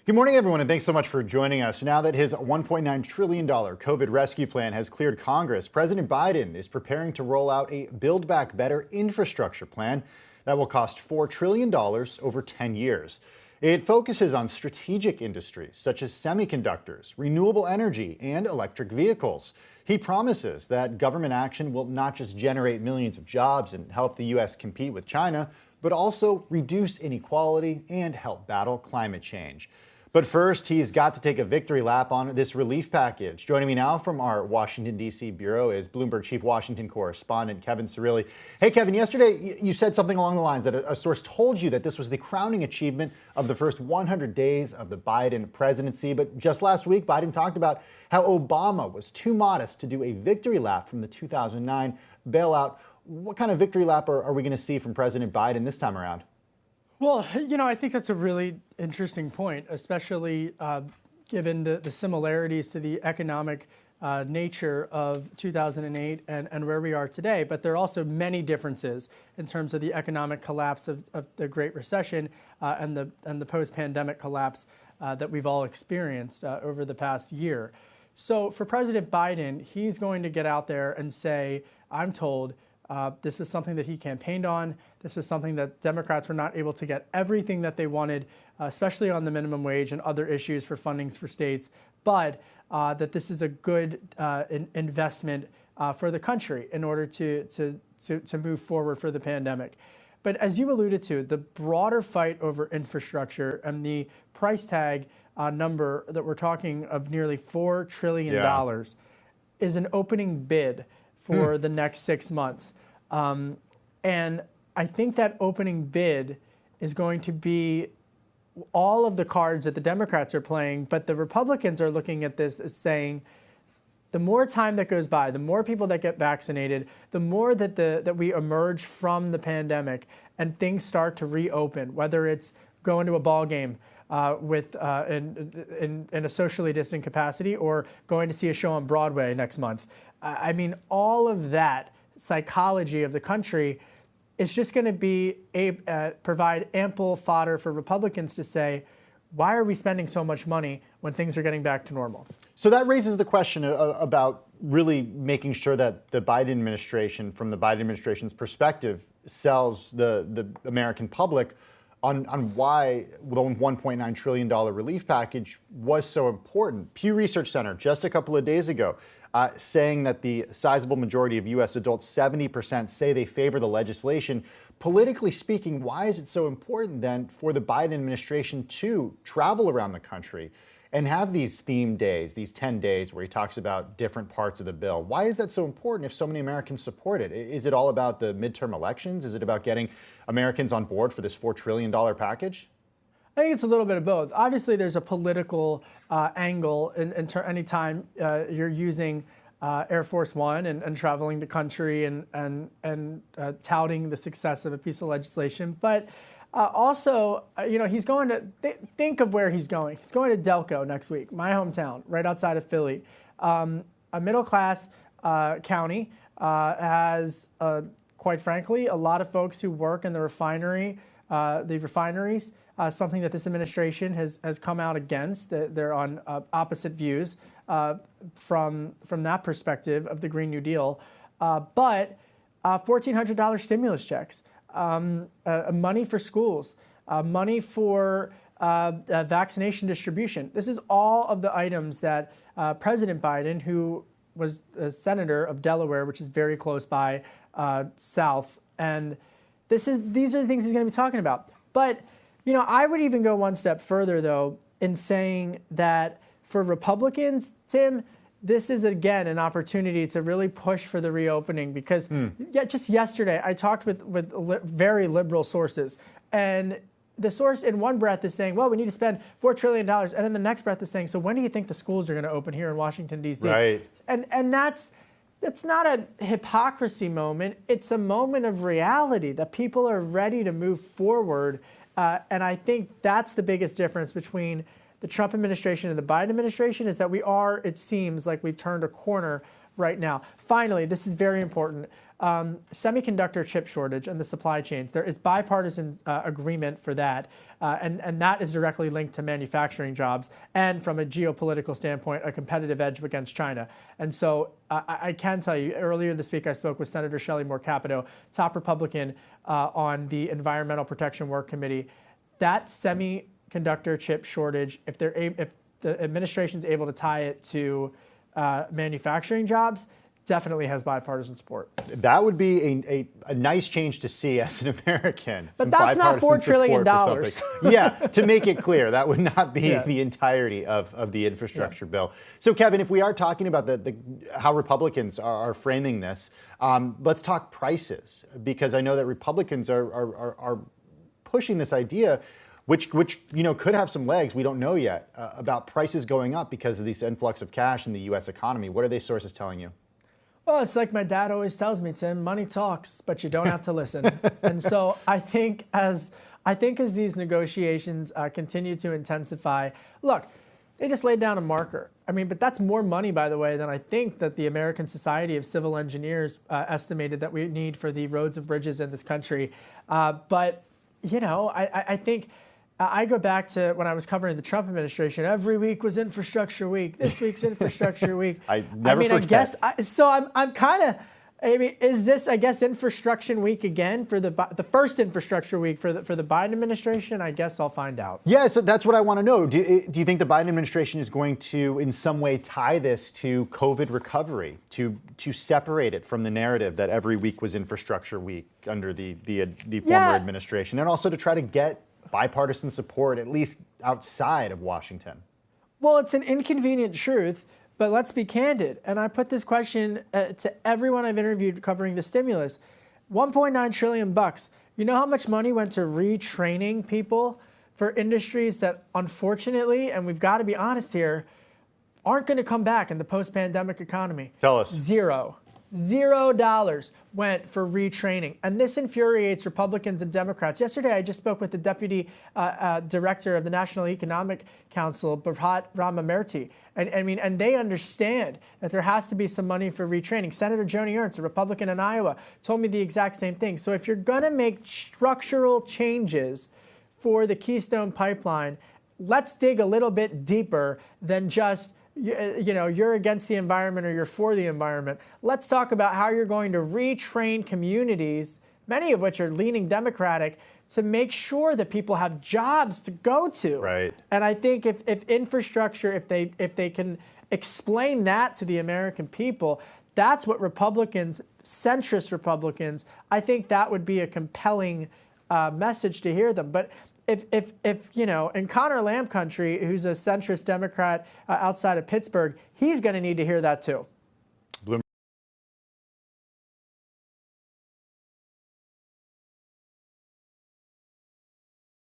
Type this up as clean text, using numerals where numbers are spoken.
Good morning, everyone, and thanks so much for joining us. Now that his $1.9 trillion COVID rescue plan has cleared Congress, President Biden is preparing to roll out a Build Back Better infrastructure plan that will cost $4 trillion over 10 years. It focuses on strategic industries such as semiconductors, renewable energy, and electric vehicles. He promises that government action will not just generate millions of jobs and help the U.S. compete with China, but also reduce inequality and help battle climate change. But first, he's got to take a victory lap on this relief package. Joining me now from our Washington, D.C. bureau is Bloomberg Chief Washington correspondent Kevin Cirilli. Hey, Kevin, yesterday you said something along the lines that a source told you that this was the crowning achievement of the first 100 days of the Biden presidency. But just last week, Biden talked about how Obama was too modest to do a victory lap from the 2009 bailout. What kind of victory lap are we going to see from President Biden this time around? Well, I think that's a really interesting point, especially given the similarities to the economic nature of 2008 and where we are today. But there are also many differences in terms of the economic collapse of the Great Recession and the post-pandemic collapse that we've all experienced over the past year. So for President Biden, he's going to get out there and say, I'm told, this was something that he campaigned on. This was something that Democrats were not able to get everything that they wanted, especially on the minimum wage and other issues for fundings for states, but that this is a good investment for the country in order to move forward for the pandemic. But as you alluded to, the broader fight over infrastructure and the price tag number that we're talking of nearly $4 trillion is an opening bid for the next 6 months. And I think that opening bid is going to be all of the cards that the Democrats are playing, but the Republicans are looking at this as saying, the more time that goes by, the more people that get vaccinated, the more that we emerge from the pandemic and things start to reopen, whether it's going to a ball game in a socially distant capacity or going to see a show on Broadway next month. I mean, all of that psychology of the country is just going to be provide ample fodder for Republicans to say, why are we spending so much money when things are getting back to normal? So that raises the question about really making sure that the Biden administration, from the Biden administration's perspective, sells the American public on why the $1.9 trillion relief package was so important. Pew Research Center just a couple of days ago saying that the sizable majority of U.S. adults, 70%, say they favor the legislation. Politically speaking, why is it so important then for the Biden administration to travel around the country and have these theme days, these 10 days where he talks about different parts of the bill? Why is that so important if so many Americans support it? Is it all about the midterm elections? Is it about getting Americans on board for this $4 trillion package? I think it's a little bit of both. Obviously, there's a political angle anytime you're using Air Force One and traveling the country and touting the success of a piece of legislation. But also, he's going to think of where he's going. He's going to Delco next week, my hometown, right outside of Philly. A middle-class county has, quite frankly, a lot of folks who work in the refineries. Something that this administration has come out against. They're on opposite views from that perspective of the Green New Deal. But $1,400 stimulus checks, money for schools, money for vaccination distribution. This is all of the items that President Biden, who was a senator of Delaware, which is very close by south, and these are the things he's going to be talking about. But I would even go one step further, though, in saying that for Republicans, Tim, this is, again, an opportunity to really push for the reopening because just yesterday I talked with very liberal sources, and the source in one breath is saying, well, we need to spend $4 trillion, and in the next breath is saying, so when do you think the schools are going to open here in Washington, D.C.? Right. And that's not a hypocrisy moment. It's a moment of reality that people are ready to move forward. And I think that's the biggest difference between the Trump administration and the Biden administration is that it seems like we've turned a corner right now. Finally, this is very important. Semiconductor chip shortage and the supply chains. There is bipartisan agreement for that, and that is directly linked to manufacturing jobs and, from a geopolitical standpoint, a competitive edge against China. And so I can tell you, earlier this week I spoke with Senator Shelley Moore Capito, top Republican on the Environmental Protection Work Committee. That semiconductor chip shortage, if the administration's able to tie it to manufacturing jobs, definitely has bipartisan support. That would be a nice change to see as an American. But that's not $4 trillion. Yeah, to make it clear, that would not be the entirety of the infrastructure bill. So, Kevin, if we are talking about how Republicans are framing this, let's talk prices, because I know that Republicans are pushing this idea, which could have some legs, we don't know yet, about prices going up because of this influx of cash in the U.S. economy. What are these sources telling you? Well, it's like my dad always tells me, Tim, money talks, but you don't have to listen. And so I think as these negotiations continue to intensify, look, they just laid down a marker. I mean, but that's more money, by the way, than I think that the American Society of Civil Engineers estimated that we need for the roads and bridges in this country. But, I think I go back to when I was covering the Trump administration. Every week was infrastructure week. This week's infrastructure week. I guess I'm kind of. I mean, is this, I guess, infrastructure week again for the first infrastructure week for the Biden administration? I guess I'll find out. Yeah, so that's what I want to know. Do you think the Biden administration is going to, in some way, tie this to COVID recovery, to separate it from the narrative that every week was infrastructure week under the former administration, and also to try to get bipartisan support, at least outside of Washington? Well, it's an inconvenient truth, but let's be candid. And I put this question to everyone I've interviewed covering the stimulus. $1.9 trillion. You know how much money went to retraining people for industries that, unfortunately, and we've got to be honest here, aren't going to come back in the post-pandemic economy? Tell us. $0 went for retraining. And this infuriates Republicans and Democrats. Yesterday, I just spoke with the deputy director of the National Economic Council, Bharat Ramamirti. And they understand that there has to be some money for retraining. Senator Joni Ernst, a Republican in Iowa, told me the exact same thing. So if you're going to make structural changes for the Keystone Pipeline, let's dig a little bit deeper than just you're against the environment or you're for the environment. Let's talk about how you're going to retrain communities, many of which are leaning Democratic, to make sure that people have jobs to go to. Right. And I think if infrastructure, if they can explain that to the American people, that's what Republicans, centrist Republicans, I think that would be a compelling message to hear them. But if in Connor Lamb country, who's a centrist Democrat outside of Pittsburgh, he's going to need to hear that too.